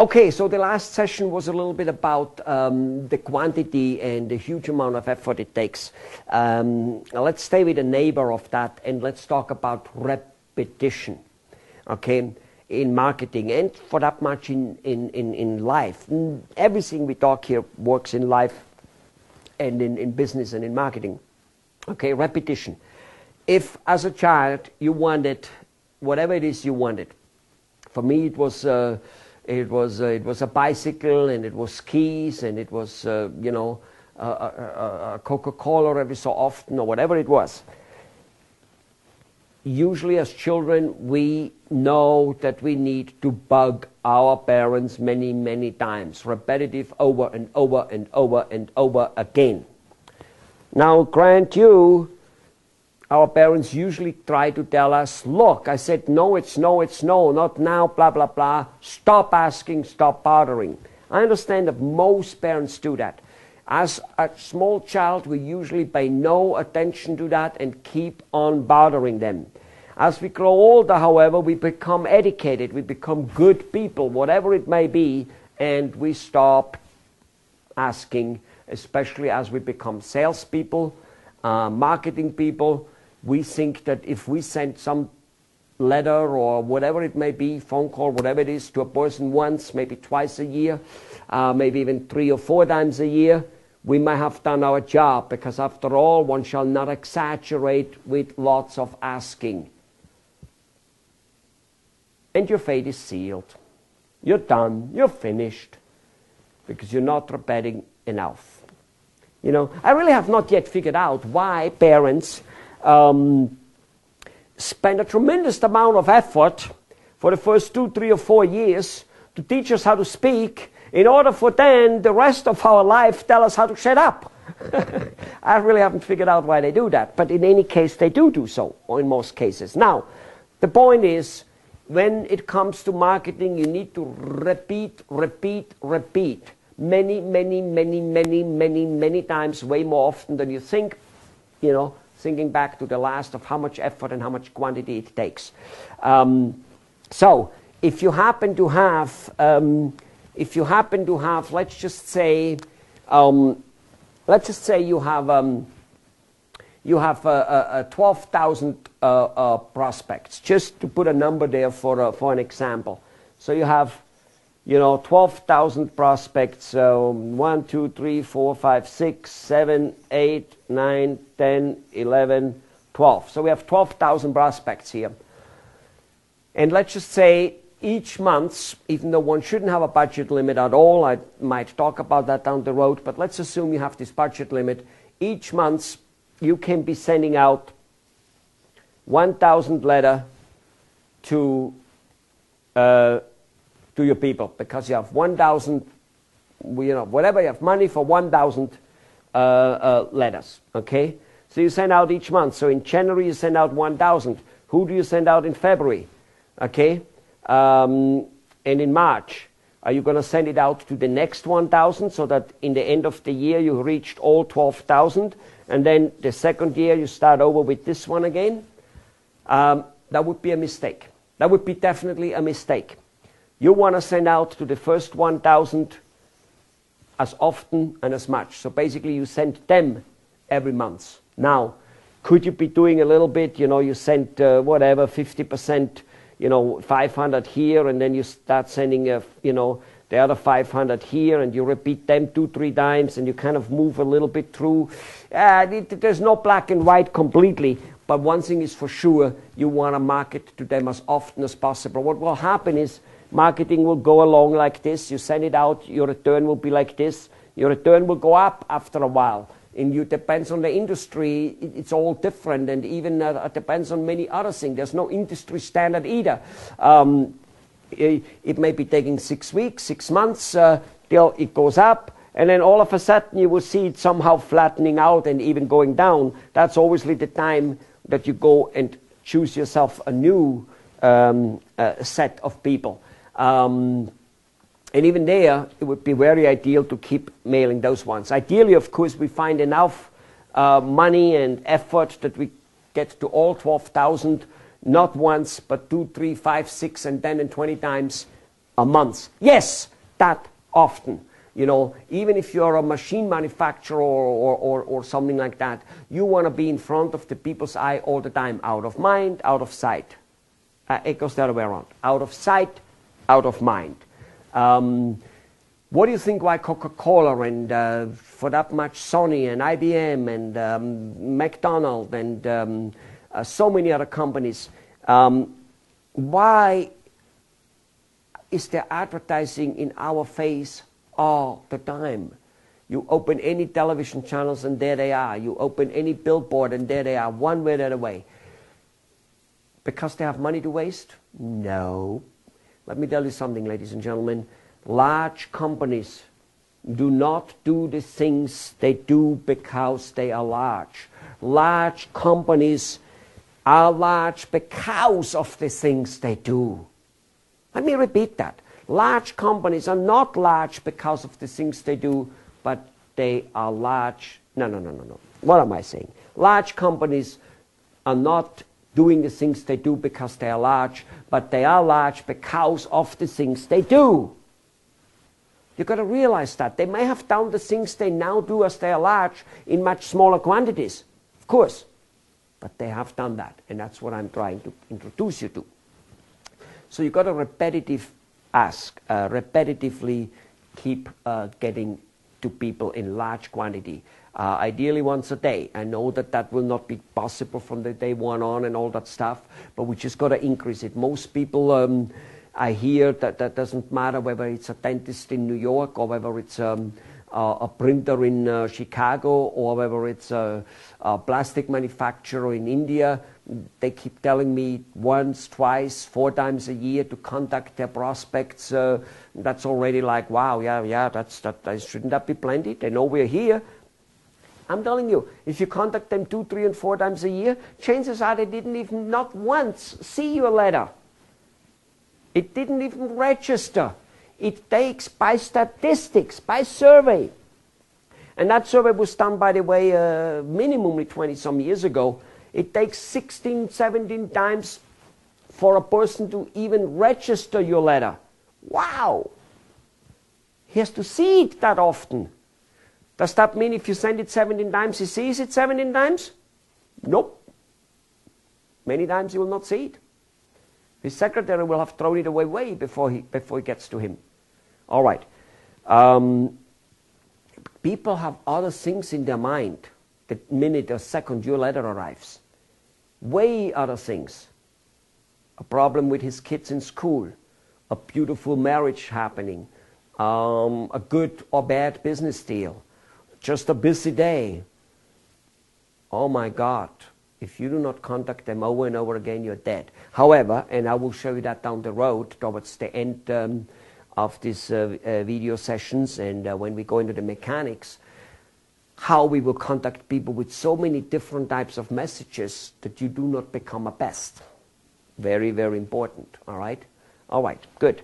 Okay, so the last session was a little bit about the quantity and the huge amount of effort it takes. Let's stay with a neighbor of that and let's talk about repetition, okay, in marketing and for that much in life. Everything we talk here works in life and in business and in marketing. Okay, repetition. If as a child you wanted whatever it is you wanted, for me it was a bicycle, and it was skis, and it was a Coca-Cola every so often, or whatever it was. Usually as children we know that we need to bug our parents many times, repetitive, over and over and over and over again. Now grant you, our parents usually try to tell us, look, I said no, it's no, it's no, not now, blah, blah, blah. Stop asking, stop bothering. I understand that most parents do that. As a small child, we usually pay no attention to that and keep on bothering them. As we grow older, however, we become educated, we become good people, whatever it may be, and we stop asking, especially as we become salespeople, marketing people. We think that if we send some letter or whatever it may be, phone call, whatever it is, to a person once, maybe twice a year, maybe even 3 or 4 times a year, we might have done our job, because after all, one shall not exaggerate with lots of asking. And your fate is sealed. You're done, you're finished, because you're not repeating enough. You know, I really have not yet figured out why parents spend a tremendous amount of effort for the first 2, 3, or 4 years to teach us how to speak, in order for then the rest of our life tell us how to shut up. I really haven't figured out why they do that, but in any case they do so, or in most cases. Now, the point is, when it comes to marketing, you need to repeat many times, way more often than you think, you know, thinking back to the last of how much effort and how much quantity it takes. So if you happen to have, let's just say you have 12,000 prospects, just to put a number there for an example. So you have, 12,000 prospects, 1, 2, 3, 4, 5, 6, 7, 8, 9, 10, 11, 12. So we have 12,000 prospects here. And let's just say each month, even though one shouldn't have a budget limit at all, I might talk about that down the road, but let's assume you have this budget limit. Each month you can be sending out 1,000 letters to your people, because you have 1,000, whatever, you have money for 1,000 letters, okay? So you send out each month. So in January you send out 1,000. Who do you send out in February, okay? And in March, are you going to send it out to the next 1,000, so that in the end of the year you reached all 12,000, and then the second year you start over with this one again? That would be a mistake. That would be definitely a mistake. You want to send out to the first 1,000 as often and as much. So basically you send them every month. Now, could you be doing a little bit, you sent whatever, 50%, 500 here, and then you start sending, the other 500 here, and you repeat them 2, 3 times, and you kind of move a little bit through. There's no black and white completely, but one thing is for sure, you want to market to them as often as possible. What will happen is, marketing will go along like this. You send it out, your return will be like this. Your return will go up after a while. And it depends on the industry. It's all different, and even it depends on many other things. There's no industry standard either. It may be taking 6 weeks, 6 months till it goes up, and then all of a sudden you will see it somehow flattening out and even going down. That's obviously the time that you go and choose yourself a new set of people. And even there, it would be very ideal to keep mailing those ones. Ideally, of course, we find enough money and effort that we get to all 12,000, not once, but 2, 3, 5, 6, and 10 and 20 times a month. Yes, that often. You know, even if you're a machine manufacturer or something like that, you want to be in front of the people's eye all the time. Out of mind, out of sight. It goes the other way around. Out of sight, out of mind. What do you think why Coca-Cola and for that much Sony and IBM and McDonald's and so many other companies, why is there advertising in our face all the time? You open any television channels and there they are. You open any billboard and there they are, one way or the other way. Because they have money to waste? No. Let me tell you something, ladies and gentlemen. Large companies do not do the things they do because they are large. Large companies are large because of the things they do. Let me repeat that. Large companies are not large because of the things they do, but they are large. No. What am I saying? Large companies are not doing the things they do because they are large, but they are large because of the things they do. You've got to realize that. They may have done the things they now do as they are large in much smaller quantities, of course. But they have done that, and that's what I'm trying to introduce you to. So you've got to repetitively keep getting to people in large quantity. Ideally once a day. I know that that will not be possible from the day one on and all that stuff, but we just got to increase it. Most people, I hear that doesn't matter whether it's a dentist in New York or whether it's a printer in Chicago or whether it's a plastic manufacturer in India. They keep telling me once, twice, 4 times a year to contact their prospects. That's already like, wow, shouldn't that be plenty? They know we're here. I'm telling you, if you contact them 2, 3, and 4 times a year, chances are they didn't even not once see your letter. It didn't even register. It takes by statistics, by survey. And that survey was done, by the way, minimally 20-some years ago. It takes 16, 17 times for a person to even register your letter. Wow! He has to see it that often. Does that mean if you send it 17 times, he sees it 17 times? Nope. Many times he will not see it. His secretary will have thrown it away way before it gets to him. All right. People have other things in their mind the minute or second your letter arrives. Way other things. A problem with his kids in school. A beautiful marriage happening. A good or bad business deal. Just a busy day. Oh my God. If you do not contact them over and over again, you're dead. However, and I will show you that down the road towards the end of these video sessions and when we go into the mechanics, how we will contact people with so many different types of messages that you do not become a pest. Very, very important. All right? All right, good.